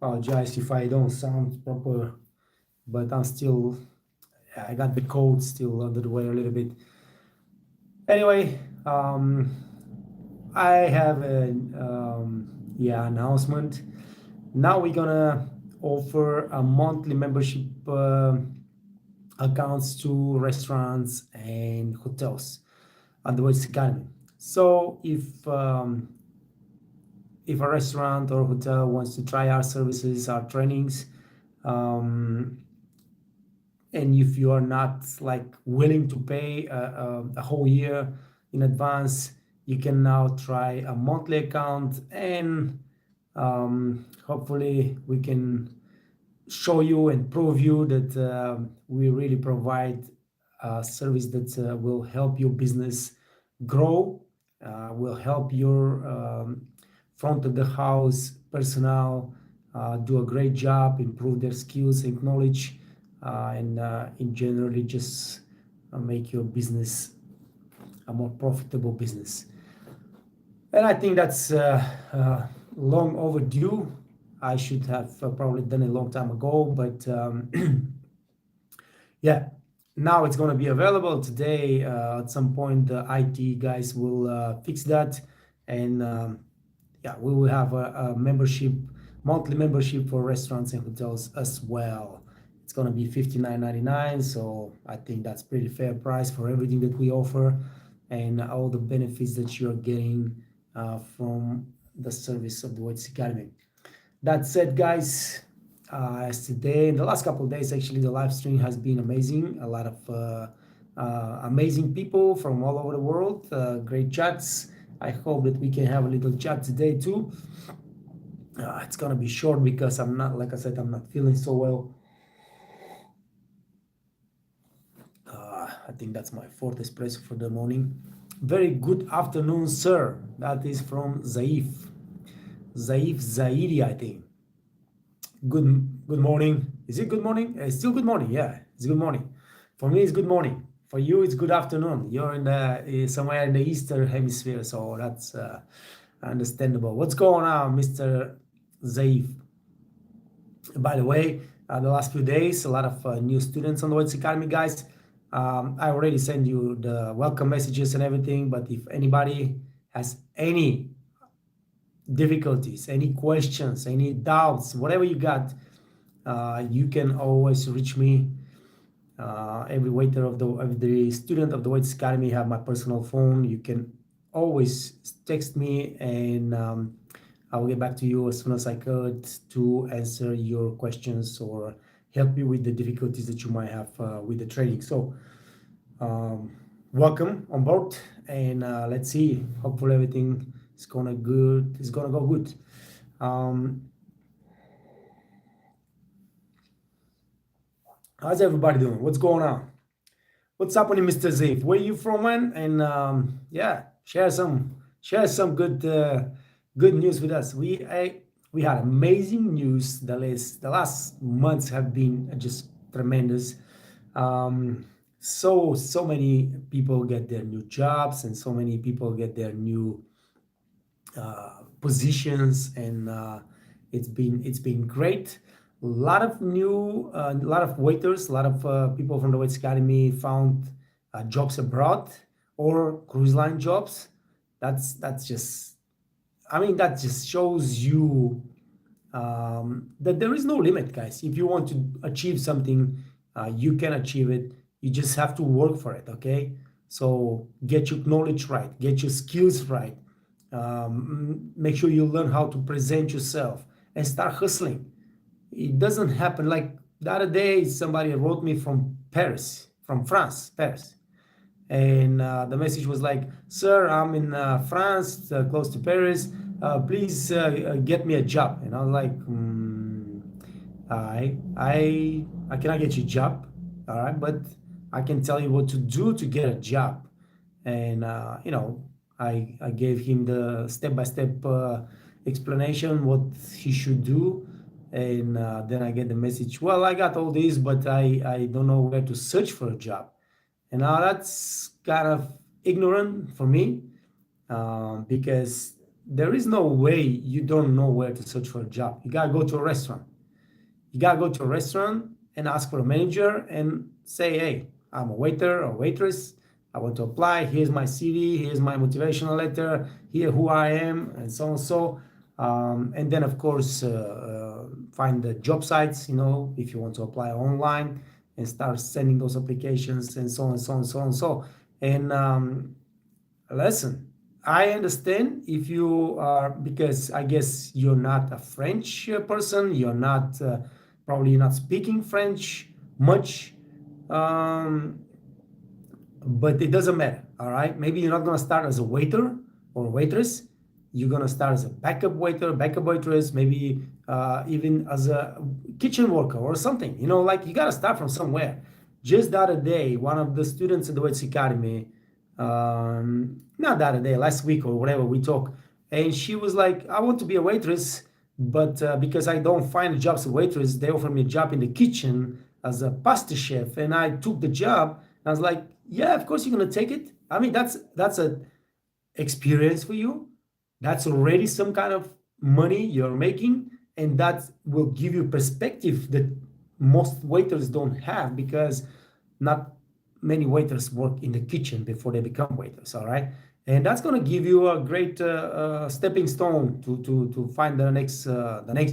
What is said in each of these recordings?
Apologize if I don't sound proper, but I got the cold still under the weather a little bit. Anyway, I have an announcement. Now we're gonna offer a monthly membership accounts to restaurants and hotels on the West Academy. So if a restaurant or hotel wants to try our services, our trainings, um, and if you are not like willing to pay a whole year in advance, you can now try a monthly account, and hopefully we can show you and prove you that we really provide a service that will help your business grow, will help your front of the house personnel do a great job, improve their skills and knowledge, and in generally just make your business a more profitable business. And I think that's long overdue. I should have probably done it a long time ago, but yeah, now it's going to be available today. At some point, the IT guys will fix that, and yeah, we will have a membership, monthly membership for restaurants and hotels as well. It's going to be $59.99, so I think that's pretty fair price for everything that we offer and all the benefits that you're getting from the service of the Whites Academy. That said, guys, as today, in the last couple of days, actually, the live stream has been amazing. A lot of amazing people from all over the world, great chats. I hope that we can have a little chat today too. It's gonna be short because I'm not, like I said, I'm not feeling so well. I think that's my fourth espresso for the morning. Very good afternoon, sir. That is from Zaif Zairi, I think. Good morning. Is it good morning? It's still good morning. Yeah, it's good morning. For me, it's good morning. For you, it's good afternoon. You're in the somewhere in the Eastern Hemisphere, so that's understandable. What's going on, Mr. Zaif? By the way, the last few days, a lot of new students on the Whites Academy, guys. I already sent you the welcome messages and everything, but if anybody has any difficulties, any questions, any doubts, whatever you got, you can always reach me. Every student of the Whites Academy have my personal phone. You can always text me, and I will get back to you as soon as I could to answer your questions or help you with the difficulties that you might have with the training. So welcome on board, and let's see. Hopefully everything is gonna good. It's gonna go good. How's everybody doing? What's going on? What's happening, Mr. Zaif? Where you from, man? And yeah, share some good good news with us. We had amazing news. The last months have been just tremendous. So many people get their new jobs, and so many people get their new positions, and it's been great. A lot of waiters, a lot of people from the Whites Academy found jobs abroad or cruise line jobs. That's just, I mean, that just shows you that there is no limit, guys. If you want to achieve something, you can achieve it. You just have to work for it, okay? So get your knowledge right, get your skills right. Make sure you learn how to present yourself and start hustling. It doesn't happen. Like the other day, somebody wrote me from Paris, from France, Paris. And the message was like, sir, I'm in France, close to Paris. Please get me a job. And I was like, I cannot get you a job, all right? But I can tell you what to do to get a job. And, you know, I gave him the step-by-step explanation, what he should do. And then I get the message, well, I got all this, but I don't know where to search for a job. And now that's kind of ignorant for me, because there is no way you don't know where to search for a job. You gotta go to a restaurant. You gotta go to a restaurant and ask for a manager and say, hey, I'm a waiter or waitress. I want to apply. Here's my CV. Here's my motivational letter. Here who I am, and so on and so. And then, of course, find the job sites, if you want to apply online, and start sending those applications, and so on and so on and so on and so. And listen, I understand if you are, because I guess you're not a French person, you're not, probably not speaking French much, but it doesn't matter, all right? Maybe you're not gonna start as a waiter or waitress. You're gonna start as a backup waiter, backup waitress, maybe even as a kitchen worker or something. Like you gotta start from somewhere. Just the other day, one of the students at the Waits Academy, not the other day, last week or whatever, we talk, and she was like, I want to be a waitress, but because I don't find jobs as a waitress, they offered me a job in the kitchen as a pasta chef, and I took the job. I was like, yeah, of course you're gonna take it. I mean, that's a experience for you. That's already some kind of money you're making, and that will give you perspective that most waiters don't have, because not many waiters work in the kitchen before they become waiters, all right? And that's going to give you a great stepping stone to find the next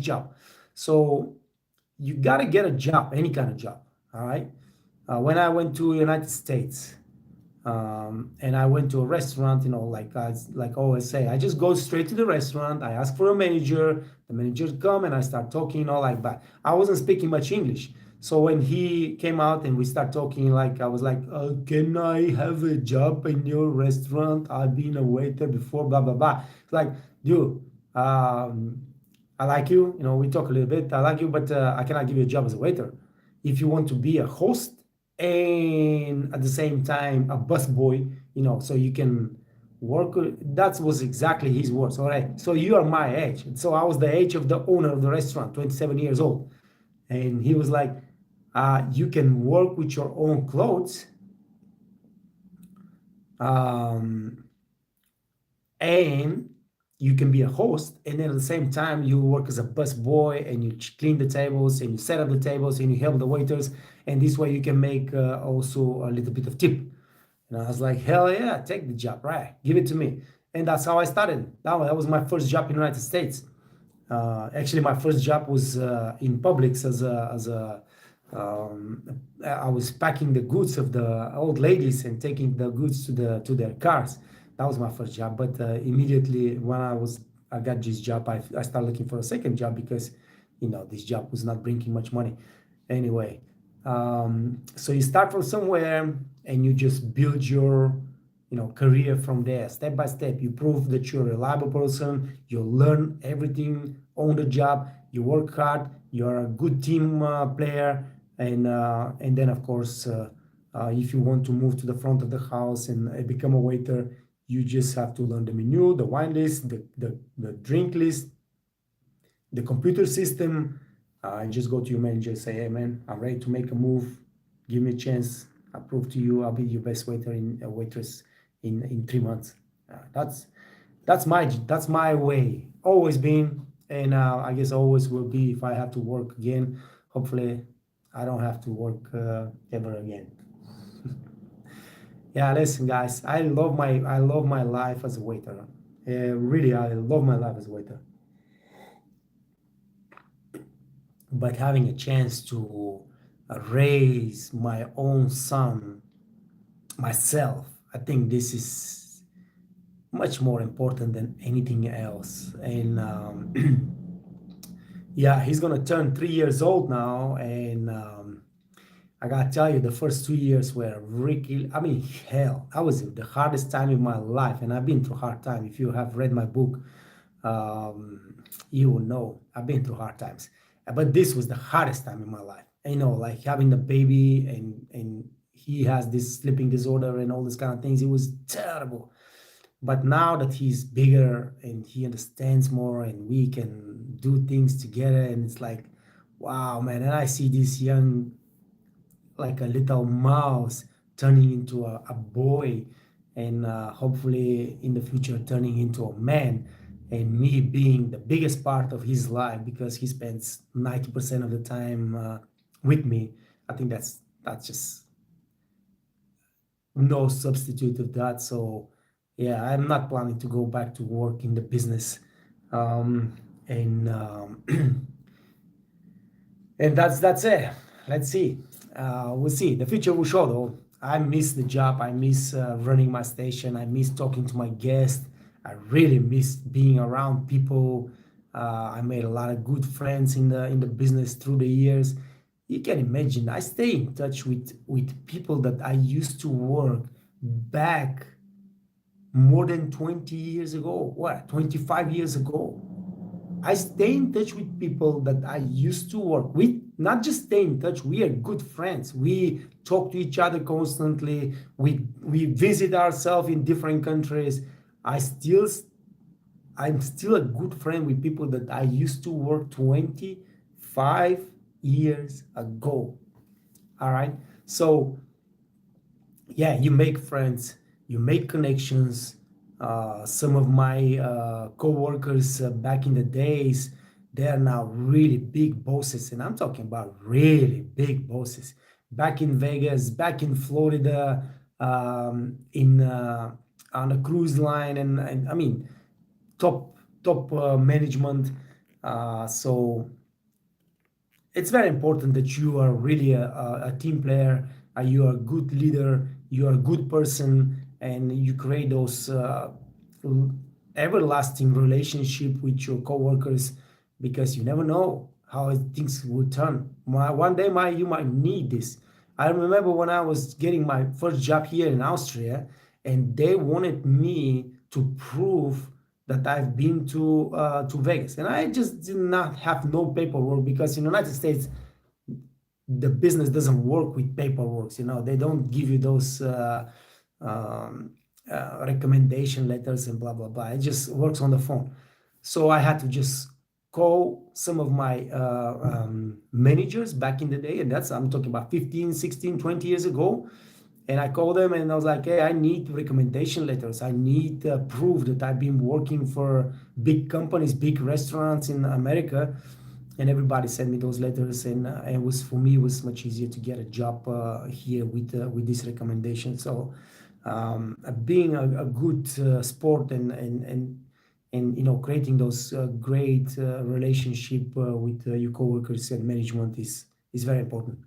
job. So you got to get a job, any kind of job, all right? When I went to United States, and I went to a restaurant, like I always say, I just go straight to the restaurant. I ask for a manager. The manager come and I start talking, like that. I wasn't speaking much English. So when he came out and we start talking, like I was like, can I have a job in your restaurant? I've been a waiter before, blah, blah, blah. It's like, dude, I like you. We talk a little bit. I like you, but I cannot give you a job as a waiter. If you want to be a host, and at the same time a busboy, so you can work. That was exactly his words. All right, so you are my age. So I was the age of the owner of the restaurant, 27 years old, and he was like, you can work with your own clothes, and you can be a host, and then at the same time you work as a busboy, and you clean the tables, and you set up the tables, and you help the waiters, and this way you can make also a little bit of tip. And I was like, hell yeah, take the job, right? Give it to me. And that's how I started. That was my first job in the United States. Actually, my first job was in Publix I was packing the goods of the old ladies and taking the goods to their cars. That was my first job. But immediately when I got this job, I started looking for a second job, because this job was not bringing much money. Anyway, so you start from somewhere and you just build your career from there, step by step. You prove that you're a reliable person. You learn everything on the job. You work hard. You're a good team player. And then, of course, if you want to move to the front of the house and become a waiter, you just have to learn the menu, the wine list, the drink list, the computer system, and just go to your manager and say, hey, man, I'm ready to make a move. Give me a chance. I prove to you I'll be your best waiter waitress in 3 months. That's my way. Always been, and I guess always will be if I have to work again. Hopefully, I don't have to work ever again. Yeah, listen, guys. I love my life as a waiter. Really, I love my life as a waiter. But having a chance to raise my own son myself, I think this is much more important than anything else. And yeah, he's gonna turn 3 years old now, and I gotta tell you, the first 2 years were really, I mean, hell, that was the hardest time in my life, and I've been through hard time. If you have read my book, you will know I've been through hard times. But this was the hardest time in my life. Like having the baby, and he has this sleeping disorder and all this kind of things. It was terrible. But now that he's bigger and he understands more, and we can do things together, and it's like, wow, man. And I see this young, like a little mouse, turning into a boy, and hopefully in the future turning into a man. and me being the biggest part of his life because he spends 90% of the time with me. I think that's just no substitute of that. So yeah, I'm not planning to go back to work in the business. um, and and that's it. Let's see. We'll see. The future will show, though. I miss the job. I miss running my station. I miss talking to my guests. I really miss being around people. I made a lot of good friends in the business through the years. You can imagine. I stay in touch with people that I used to work back more than 20 years ago. What? 25 years ago. I stay in touch with people that I used to work with. Not just stay in touch, we are good friends. We talk to each other constantly. We visit ourselves in different countries. I still I'm still a good friend with people that I used to work 25 years ago. All right. So yeah, you make friends, you make connections. Some of my co-workers back in the days, they are now really big bosses, and I'm talking about really big bosses. Back in Vegas, back in Florida, in on a cruise line, and I mean top management. So it's very important that you are really a team player, you are a good leader, you are a good person, and you create those everlasting relationship with your coworkers, because you never know how things will turn. One day you might need this. I remember when I was getting my first job here in Austria, and they wanted me to prove that I've been to Vegas, and I just did not have no paperwork, because in the United States the business doesn't work with paperwork. They don't give you those um, recommendation letters and blah blah blah. It just works on the phone. So I had to just call some of my managers back in the day, and I'm talking about 15, 16, 20 years ago. And I called them and I was like, hey, I need recommendation letters. I need proof that I've been working for big companies, big restaurants in America. And everybody sent me those letters, and it was, for me, it was much easier to get a job here with this recommendation. So being a good sport, and creating those great relationship with your coworkers and management is very important.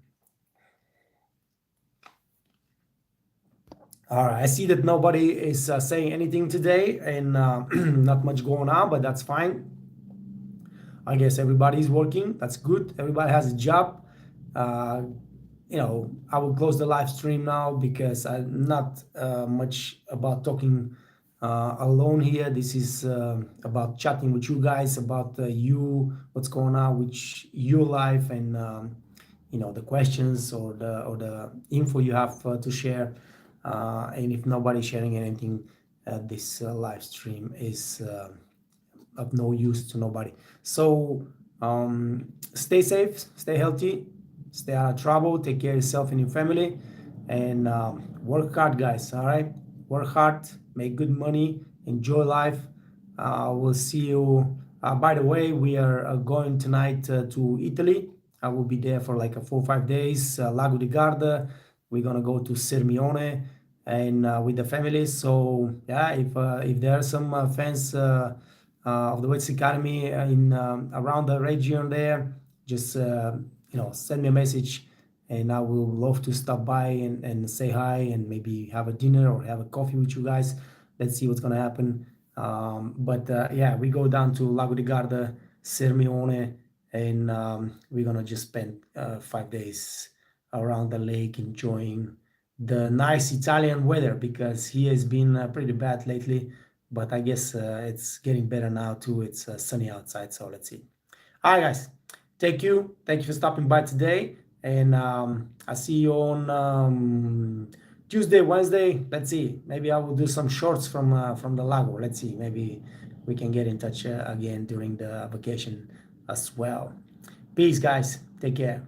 All right, I see that nobody is saying anything today, and not much going on, but that's fine. I guess everybody's working. That's good. Everybody has a job. Uh, I will close the live stream now, because I'm not much about talking alone here. This is about chatting with you guys about what's going on with your life, and the questions or the info you have to share. And if nobody's sharing anything, this live stream is of no use to nobody. So stay safe, stay healthy, stay out of trouble, take care of yourself and your family, and work hard, guys. All right, work hard, make good money, enjoy life. We'll see you. By the way, we are going tonight to Italy. I will be there for like 4 or 5 days. Lago di Garda. We're gonna go to Sirmione, and with the family. So yeah, if there are some fans of the Weights Academy in around the region there, just send me a message, and I will love to stop by and say hi, and maybe have a dinner or have a coffee with you guys. Let's see what's gonna happen. But yeah, we go down to Lago di Garda, Sirmione, and we're gonna just spend 5 days around the lake, enjoying the nice Italian weather, because he has been pretty bad lately. But I guess it's getting better now too. It's sunny outside, so let's see. All right, guys. Thank you. Thank you for stopping by today, and I'll see you on Tuesday, Wednesday. Let's see. Maybe I will do some shorts from the lago. Let's see. Maybe we can get in touch again during the vacation as well. Peace, guys. Take care.